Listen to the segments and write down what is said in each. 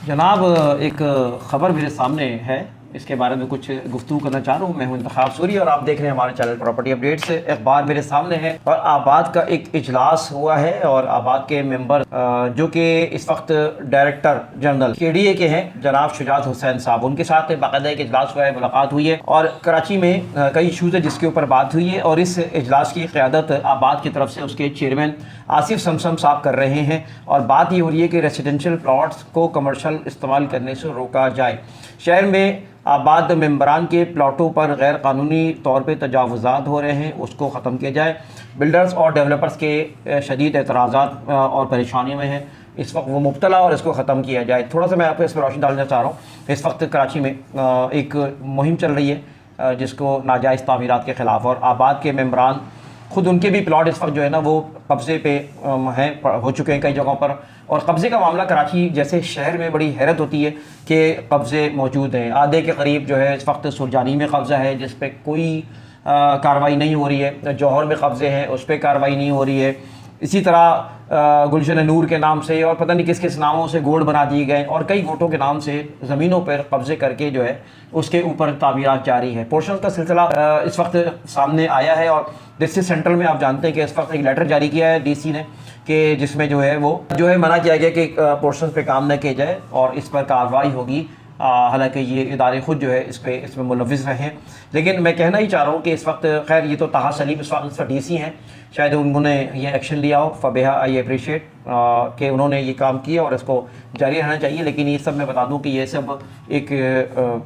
جناب ایک خبر میرے سامنے ہے، اس کے بارے میں کچھ گفتگو کرنا چاہ رہا ہوں۔ میں ہوں انتخاب سوری اور آپ دیکھ رہے ہیں ہمارے چینل پراپرٹی اپڈیٹ سے۔ اخبار میرے سامنے ہے اور آباد کا ایک اجلاس ہوا ہے اور آباد کے ممبر جو کہ اس وقت ڈائریکٹر جنرل کے ڈی اے کے ہیں جناب شجاعت حسین صاحب، ان کے ساتھ باقاعدہ ایک اجلاس ہوا ہے، ملاقات ہوئی ہے اور کراچی میں کئی ایشوز ہیں جس کے اوپر بات ہوئی ہے اور اس اجلاس کی قیادت آباد کی طرف سے اس کے چیئرمین آصف سمسم صاحب کر رہے ہیں اور بات یہ ہو رہی ہے کہ ریزیڈنشیل پلاٹس کو کمرشل استعمال کرنے سے روکا جائے۔ شہر میں آباد ممبران کے پلاٹوں پر غیر قانونی طور پہ تجاوزات ہو رہے ہیں، اس کو ختم کیا جائے۔ بلڈرز اور ڈیولپرز کے شدید اعتراضات اور پریشانیوں میں ہیں، اس وقت وہ مبتلا اور اس کو ختم کیا جائے۔ تھوڑا سا میں آپ کو اس پر روشنی ڈالنا چاہ رہا ہوں۔ اس وقت کراچی میں ایک مہم چل رہی ہے جس کو ناجائز تعمیرات کے خلاف، اور آباد کے ممبران خود ان کے بھی پلاٹ اس وقت جو ہے نا وہ قبضے پہ ہیں، ہو چکے ہیں کئی جگہوں پر، اور قبضے کا معاملہ کراچی جیسے شہر میں بڑی حیرت ہوتی ہے کہ قبضے موجود ہیں۔ آدھے کے قریب جو ہے اس وقت سرجانی میں قبضہ ہے جس پہ کوئی کارروائی نہیں ہو رہی ہے، جوہر میں قبضے ہیں اس پہ کارروائی نہیں ہو رہی ہے، اسی طرح گلشن نور کے نام سے اور پتہ نہیں کس کس ناموں سے گوڑ بنا دیے گئے اور کئی گوٹوں کے نام سے زمینوں پر قبضے کر کے جو ہے اس کے اوپر تعمیرات جاری ہے۔ پورشن کا سلسلہ اس وقت سامنے آیا ہے اور ڈسٹرکٹ سینٹرل میں آپ جانتے ہیں کہ اس وقت ایک لیٹر جاری کیا ہے ڈی سی نے کہ جس میں جو ہے وہ منع کیا گیا کہ پورشن پہ کام نہ کیا جائے اور اس پر کارروائی ہوگی، حالانکہ یہ ادارے خود جو ہے اس میں ملوث رہے ہیں۔ لیکن میں کہنا ہی چاہ رہا ہوں کہ اس وقت خیر یہ تو طاہا سلیم اس وقت ڈی سی ہیں، شاید انہوں نے یہ ایکشن لیا ہو، فبیہا آئی اپریشیٹ کہ انہوں نے یہ کام کیا اور اس کو جاری رہنا چاہیے۔ لیکن یہ سب میں بتا دوں کہ یہ سب ایک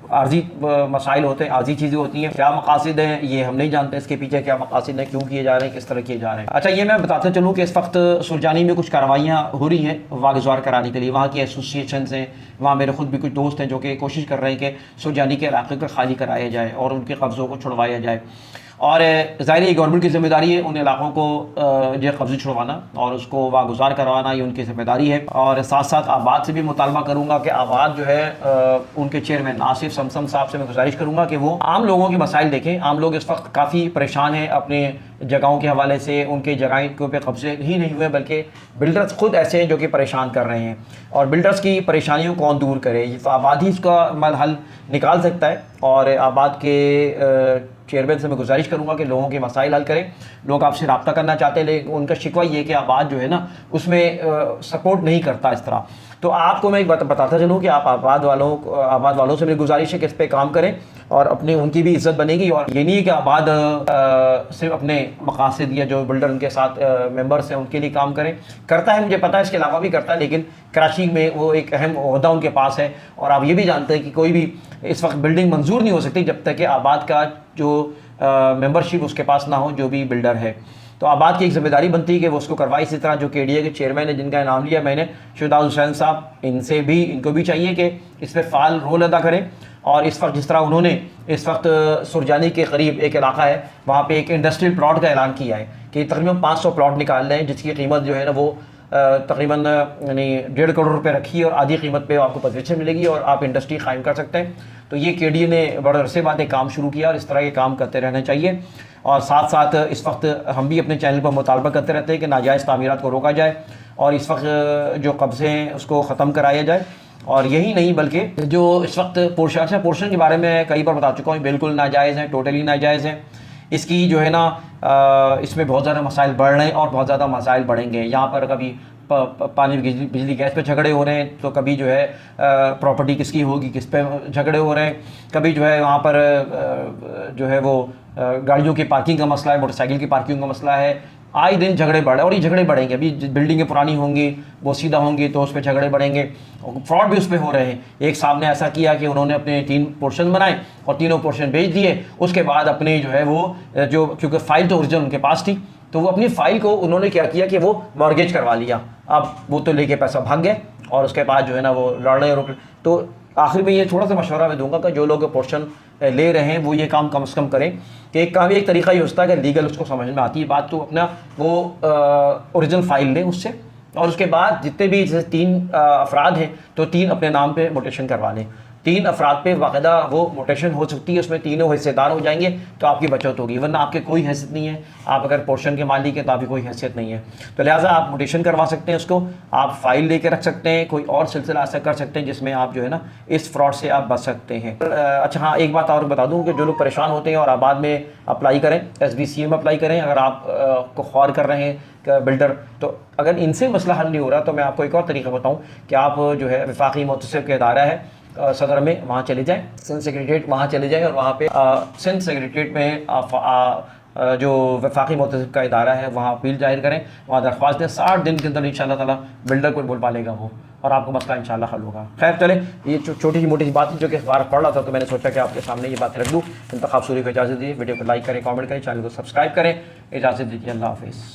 عارضی مسائل ہوتے ہیں، عارضی چیزیں ہوتی ہیں، کیا مقاصد ہیں یہ ہم نہیں جانتے، اس کے پیچھے کیا مقاصد ہیں، کیوں کیے جا رہے ہیں، کس طرح کیے جا رہے ہیں۔ اچھا، یہ میں بتاتے چلوں کہ اس وقت سرجانی میں کچھ کارروائیاں ہو رہی ہیں واگزار کرانے کے لیے، وہاں کی ایسوسیشنز ہیں، وہاں میرے خود بھی کچھ دوست ہیں جو کہ کوشش کر رہے ہیں کہ سرجانی کے علاقے کو خالی کرایا جائے اور ان کے قبضوں کو چھڑوایا جائے، اور ظاہر یہ گورنمنٹ کی ذمہ داری ہے ان علاقوں کو جو قبضے چھڑوانا اور اس کو واگزار کروانا، یہ ان کی ذمہ داری ہے۔ اور ساتھ ساتھ آباد سے بھی مطالبہ کروں گا کہ آباد جو ہے ان کے چیئرمین آصف سمسم صاحب سے میں گزارش کروں گا کہ وہ عام لوگوں کے مسائل دیکھیں۔ عام لوگ اس وقت کافی پریشان ہیں اپنے جگہوں کے حوالے سے، ان کے جگہیں کے اوپر قبضے ہی نہیں ہوئے بلکہ بلڈرز خود ایسے ہیں جو کہ پریشان کر رہے ہیں، اور بلڈرز کی پریشانیوں کون دور کرے؟ تو آباد ہی اس کا حل نکال سکتا ہے، اور آباد کے چیئرمین سے میں گزارش کروں گا کہ لوگوں کے مسائل حل کریں۔ لوگ آپ سے رابطہ کرنا چاہتے ہیں لیکن ان کا شکوہ یہ کہ آباد جو ہے نا اس میں سپورٹ نہیں کرتا اس طرح۔ تو آپ کو میں ایک بات بتاتا چلوں کہ آپ آباد والوں سے میری گزارش ہے کہ اس پہ کام کریں اور ان کی بھی عزت بنے گی، اور یہ نہیں ہے کہ آباد صرف اپنے مقاصد یا جو بلڈر ان کے ساتھ ممبرس ہیں ان کے لیے کام کریں، کرتا ہے مجھے پتا ہے اس کے علاوہ بھی کرتا ہے، لیکن کراچی میں وہ ایک اہم عہدہ ان کے پاس ہے، اور آپ یہ بھی جانتے ہیں کہ کوئی بھی اس وقت بلڈنگ منظور نہیں ہو سکتی جب تک کہ آباد کا جو ممبرشپ اس کے پاس نہ ہو جو بھی بلڈر ہے۔ تو آباد کی ایک ذمہ داری بنتی ہے کہ وہ اس کو کروائے، اسی طرح جو کے ڈی اے کے چیئرمین ہیں جن کا نام لیا میں نے شجاعت حسین صاحب، ان کو بھی چاہیے کہ اس میں فعال رول ادا کریں، اور اس وقت جس طرح انہوں نے اس وقت سرجانی کے قریب ایک علاقہ ہے وہاں پہ ایک انڈسٹریل پلاٹ کا اعلان کیا ہے کہ تقریباً 500 پلاٹ نکال لیں جس کی قیمت جو ہے نا وہ تقریباً یعنی 1.5 کروڑ روپے رکھی ہے، اور آدھی قیمت پہ آپ کو پوزیشن ملے گی اور آپ انڈسٹری قائم کر سکتے ہیں۔ تو یہ کے ڈی اے نے بڑے عرصے بعد ایک کام شروع کیا اور اس طرح کے کام کرتے رہنا چاہیے، اور ساتھ ساتھ اس وقت ہم بھی اپنے چینل پر مطالبہ کرتے رہتے ہیں کہ ناجائز تعمیرات کو روکا جائے اور اس وقت جو قبضے ہیں اس کو ختم کرایا جائے، اور یہی نہیں بلکہ جو اس وقت پورشن کے بارے میں کئی بار بتا چکا ہوں، بالکل ناجائز ہیں، ٹوٹلی ناجائز ہیں۔ اس کی جو ہے نا اس میں بہت زیادہ مسائل بڑھ رہے ہیں اور بہت زیادہ مسائل بڑھیں گے۔ یہاں پر کبھی پانی بجلی گیس پہ جھگڑے ہو رہے ہیں، تو کبھی جو ہے پراپرٹی کس کی ہوگی کس پہ جھگڑے ہو رہے ہیں، کبھی جو ہے وہاں پر جو ہے وہ گاڑیوں کی پارکنگ کا مسئلہ ہے، موٹر سائیکل کی پارکنگ کا مسئلہ ہے، آئے دن جھگڑے بڑھ رہے ہیں اور یہ جھگڑے بڑھیں گے۔ ابھی بلڈنگیں پرانی ہوں گی وہ سیدھا ہوں گی تو اس پہ جھگڑے بڑھیں گے، فراڈ بھی اس پہ ہو رہے ہیں۔ ایک صاحب نے ایسا کیا کہ انہوں نے اپنے 3 پورشن بنائے اور تینوں پورشن بیچ دیے، اس کے بعد اپنے جو ہے وہ کیونکہ فائل تو اوریجنل ان کے پاس تھی تو وہ اپنی فائل کو انہوں نے کیا کیا کہ وہ مارگیج کروا لیا، اب وہ تو لے کے پیسہ بھاگ گئے اور اس کے بعد جو ہے نا وہ لڑ رہے ہیں۔ تو آخر میں یہ تھوڑا سا مشورہ میں دوں گا کہ جو لوگ پورشن لے رہے ہیں وہ یہ کام کم سے کم کریں کہ ایک طریقہ یہ ہوتا ہے کہ لیگل اس کو سمجھ میں آتی ہے بات، تو اپنا وہ اوریجنل فائل لیں اس سے، اور اس کے بعد جتنے بھی جیسے 3 افراد ہیں تو 3 اپنے نام پہ موٹیشن کروا لیں، 3 افراد پہ باقاعدہ وہ موٹیشن ہو سکتی ہے، اس میں تینوں حصے دار ہو جائیں گے تو آپ کی بچت ہوگی، ورنہ آپ کے کوئی حیثیت نہیں ہے، آپ اگر پورشن کے مالک ہیں تو آپ کی کوئی حیثیت نہیں ہے، تو لہٰذا آپ موٹیشن کروا سکتے ہیں اس کو، آپ فائل لے کے رکھ سکتے ہیں، کوئی اور سلسلہ ایسا کر سکتے ہیں جس میں آپ جو ہے نا اس فراڈ سے آپ بچ سکتے ہیں۔ اچھا ہاں، ایک بات اور بتا دوں کہ جو لوگ پریشان ہوتے ہیں اور آباد میں اپلائی کریں، SBCA میں اپلائی کریں، اگر آپ کو خوار کر رہے ہیں بلڈر، تو اگر ان سے مسئلہ حل نہیں ہو رہا تو میں آپ کو ایک اور طریقہ بتاؤں کہ آپ جو ہے وفاقی محتسب کا ادارہ ہے صدر میں، وہاں چلے جائیں، سندھ سیکریٹریٹ وہاں چلے جائیں، اور وہاں پہ سندھ سیکریٹریٹ میں جو وفاقی محتسب کا ادارہ ہے وہاں اپیل ظاہر کریں، وہاں درخواست دیں، 60 دن کے اندر انشاءاللہ تعالیٰ بلڈر کو بول پالے گا وہ، اور آپ کو مسئلہ انشاءاللہ حل ہوگا۔ خیر چلیں، یہ چھوٹی سی موٹی سی بات جو کہ اخبار پڑھ رہا تھا تو میں نے سوچا کہ آپ کے سامنے یہ بات رکھ دوں۔ انتخاب سوری کو اجازت دیجیے، ویڈیو کو لائک کریں، کامنٹ کریں، چینل کو سبسکرائب کریں، اجازت دیجیے، اللہ حافظ۔